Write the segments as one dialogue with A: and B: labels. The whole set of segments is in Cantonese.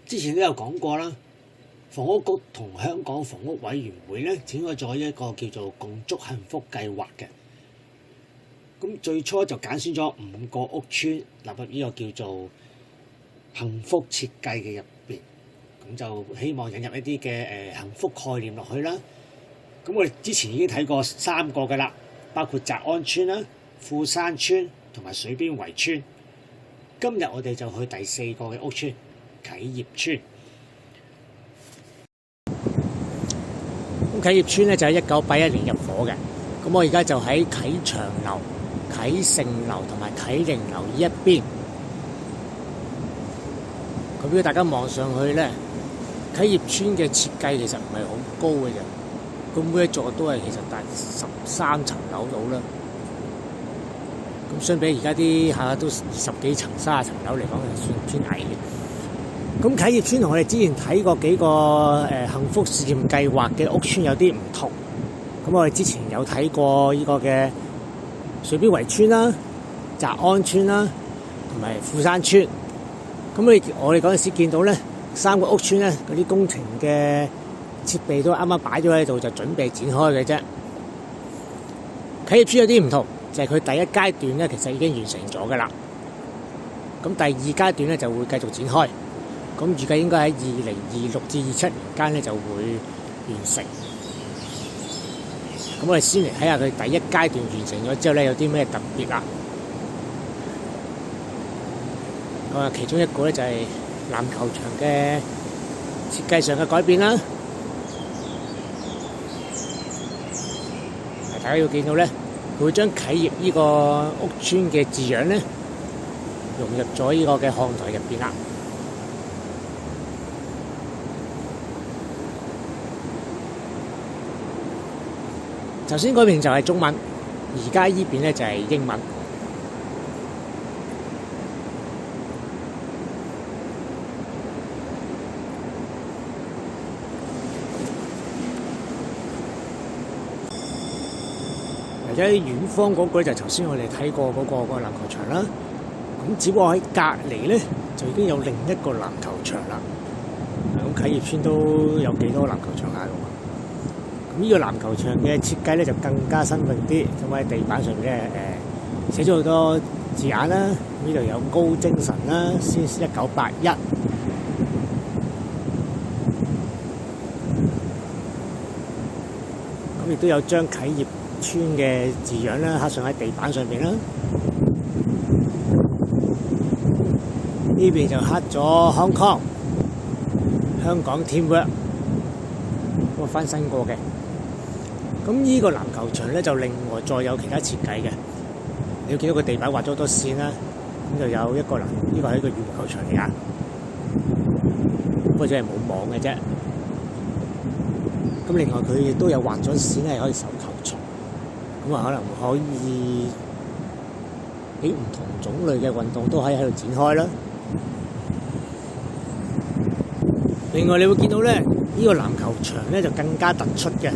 A: 之前都有講過啦，房屋局同香港房屋委員會咧展開咗一個叫做共築幸福計劃嘅。咁最初就揀選咗5個屋邨納入呢個叫做幸福設計嘅入邊，咁就希望引入一啲嘅幸福概念落去啦。咁我哋之前已經睇過3個㗎啦，包括澤安邨啦、富山邨同埋水邊圍村。今日我哋就去第4個嘅屋邨啟業邨。咁啟業邨咧就喺1981年入伙嘅。咁我而家就喺啟祥樓、啟盛樓同埋啟寧樓呢一邊。咁如果大家望上去咧，啟業邨嘅設計其實唔係好高嘅啫。咁每一座都係其實大13層樓到啦。咁相比而家啲下下都20幾層、30層樓嚟講，係算偏矮嘅。咁啟業邨同我哋之前睇過幾個幸福試驗計劃嘅屋邨有啲唔同。咁我哋之前有睇過呢個嘅水邊圍村啦、澤安邨啦，同埋富山邨。咁我哋嗰陣時見到咧，3個屋邨咧嗰啲工程嘅設備都啱啱擺咗喺度，就準備展開嘅啫。啟業邨有啲唔同，就係佢第一階段咧，其實已經完成咗噶啦。咁第2階段咧就會繼續展開。咁預計應該喺2026至27年間咧就會完成。咁我哋先嚟睇下佢第一階段完成咗之後咧有啲咩特別啦。咁啊，其中一個咧就係籃球場嘅設計上嘅改變啦。大家要見到咧，佢會將啟業呢個屋邨嘅字樣咧融入咗呢個嘅看台入邊啦。頭先嗰邊就係中文，而家呢邊咧就係英文。而家遠方嗰個就頭先我哋睇過嗰個籃球場啦。咁只不過喺隔離咧就已經有另一個籃球場啦。咁啟業邨都有幾多籃球場喺度？呢個籃球場嘅設計咧就更加新穎啲，咁喺地板上面咧寫咗好多字眼啦。呢度有高精神啦，Since 1981。咁亦都有將啟業邨嘅字樣啦刻上喺地板上邊啦。呢邊就刻咗 Hong Kong 香港 Teamwork， 咁啊翻新過嘅。咁呢個籃球場咧就另外再有其他設計嘅，你要見到個地板畫咗好多線啦，咁就有一個呢個係一個羽毛球場嚟噶，不過只係冇網嘅啫。咁另外佢亦都有畫咗線係可以手球場，咁啊可能可以俾唔同種類嘅運動都可以喺度展開啦。另外你會見到咧，呢個籃球場咧就更加突出嘅。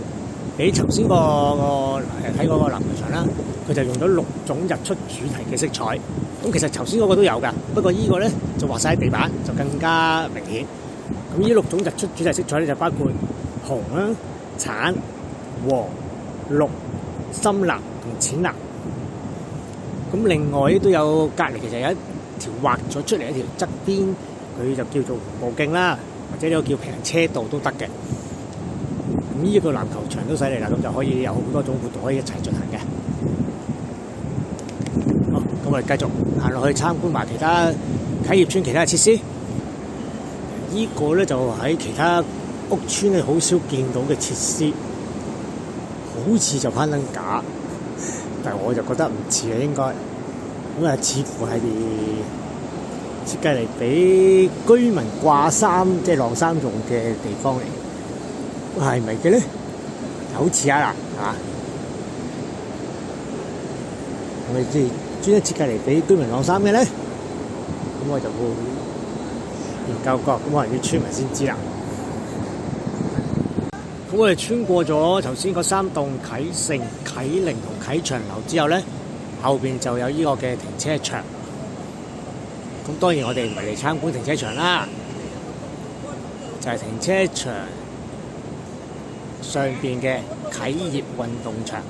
A: 比頭先睇嗰個籃球場啦，佢就用咗6種日出主題嘅色彩。咁其實頭先嗰個都有㗎，不過呢個咧就畫晒喺地板，就更加明顯。咁呢6種日出主題色彩咧就包括紅啦、橙、黃、綠、深藍同淺藍。咁另外都有隔離，其實有一條畫咗出嚟一條側邊，佢就叫做步徑啦，或者呢個叫平車道都得嘅。呢個籃球場都犀利啦，咁就可以有好多種活動可以一齊進行嘅。好，咁我哋繼續行落去參觀埋其他啟業邨其他嘅設施。呢個咧就喺其他屋邨咧好少見到嘅設施，好似就攀登架，但係我就覺得唔似啊，應該咁啊，似乎係設計嚟俾居民掛衫即係晾衫用嘅地方嚟。係咪嘅咧？好似啊，係嘛？係咪即係專登設計嚟俾居民晾衫嘅咧？咁我就會研究過，咁可能要村民先知啦。咁我哋穿過咗頭先嗰3棟啟盛、啟寧同啟祥樓之後咧，後邊就有呢個嘅停車場。咁當然我哋唔係嚟參觀停車場啦。就係停車場上邊嘅啟業運動場。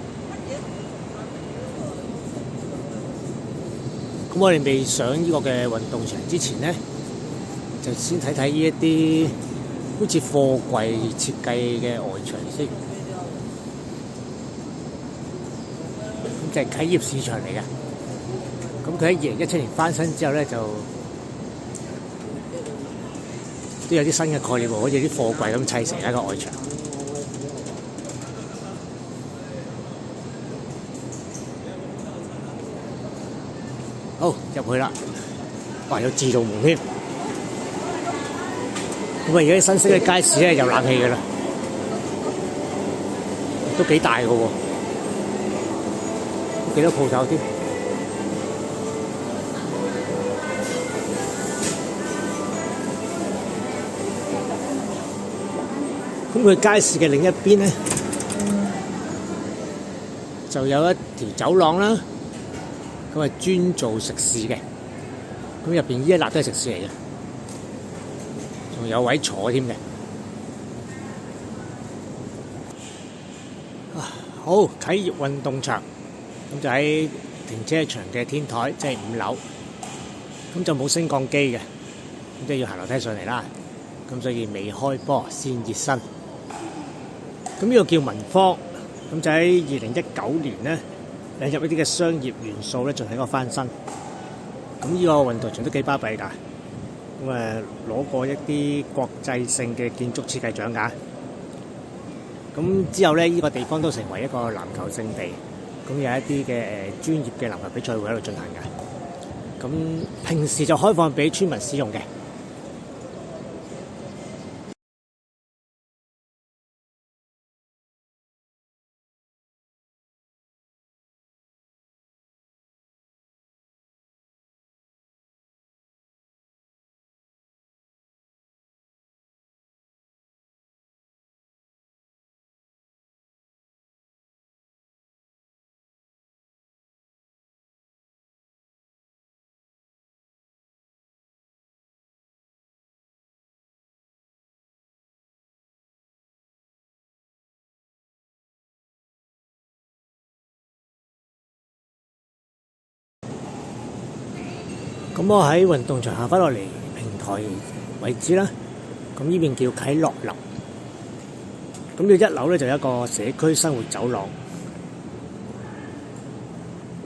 A: 咁我哋未上呢個嘅運動場之前咧，就先睇睇呢一啲好似貨櫃設計嘅外牆先。咁就係啟業市場嚟嘅。咁佢喺2017年翻新之後咧，就都有啲新嘅概念喎，好似啲貨櫃咁砌成一個外牆。好，入去啦！哇，有自動門添。咁啊，而家新式嘅街市咧有冷氣㗎啦，都幾大㗎喎，都幾多鋪頭添。咁佢街市嘅另一邊咧，就有一條走廊啦。咁係專做食肆嘅，咁入邊呢一笪都係食肆嚟嘅，仲有位坐添嘅。好，啟業運動場，咁就喺停車場嘅天台，即係5樓，咁就冇升降機嘅，咁即係要行樓梯上嚟啦。咁所以未開波先熱身。咁呢個叫文芳，咁就喺2019年咧，引入一啲嘅商業元素咧，進行一個翻新。咁呢個運動場都幾巴閉㗎，咁攞過一啲國際性嘅建築設計獎㗎。咁之後咧，呢個地方都成為一個籃球聖地，咁有一啲嘅專業嘅籃球比賽會喺度進行㗎。咁平時就開放俾村民使用嘅。咁我喺運動場行翻落嚟平台位置啦，咁呢邊叫啟樂樓。咁呢1樓咧就有一個社區生活走廊。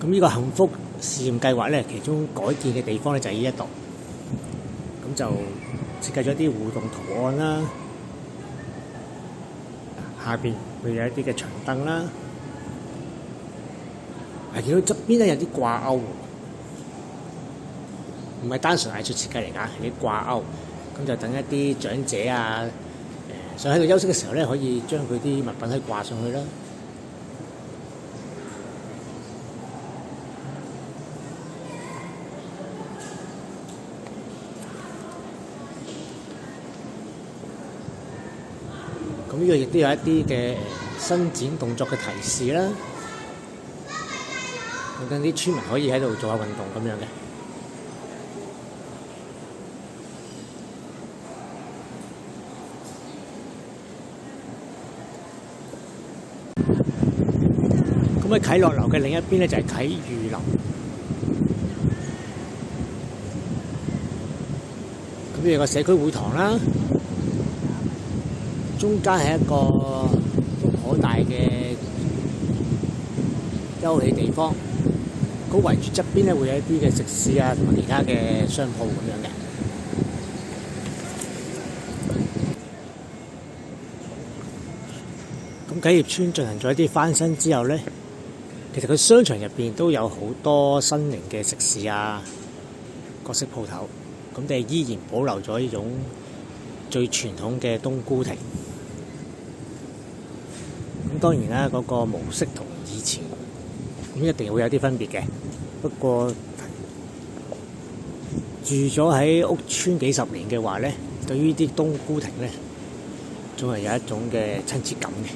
A: 咁呢個幸福試驗計劃咧，其中改建嘅地方咧就喺呢一度。咁就設計咗啲互動圖案啦，下邊會有一啲嘅長凳啦。見到側邊咧有啲掛鈎。唔係單純藝術設計嚟㗎，係啲掛鈎，咁就等一啲長者啊，想喺度休息嘅時候咧，可以將佢啲物品可以掛上去啦。咁呢個亦都有一啲嘅伸展動作嘅提示啦，等啲村民可以喺度做下運動咁樣嘅。咁喺啟樂樓嘅另一邊咧就係啟裕樓。咁有個社區會堂啦，中間係一個好大嘅休憩地方。咁圍住側邊咧會有一啲嘅食肆啊，同埋其他嘅商鋪咁樣嘅。咁啟業邨進行咗一啲翻新之後咧，其實佢商場入邊都有好多新型嘅食肆啊、各式鋪頭，咁但係依然保留咗呢種最傳統嘅冬菇亭。咁當然啦，嗰個模式同以前咁一定會有啲分別嘅。不過住咗喺屋邨幾十年嘅話咧，對於啲冬菇亭咧，總係有一種嘅親切感嘅。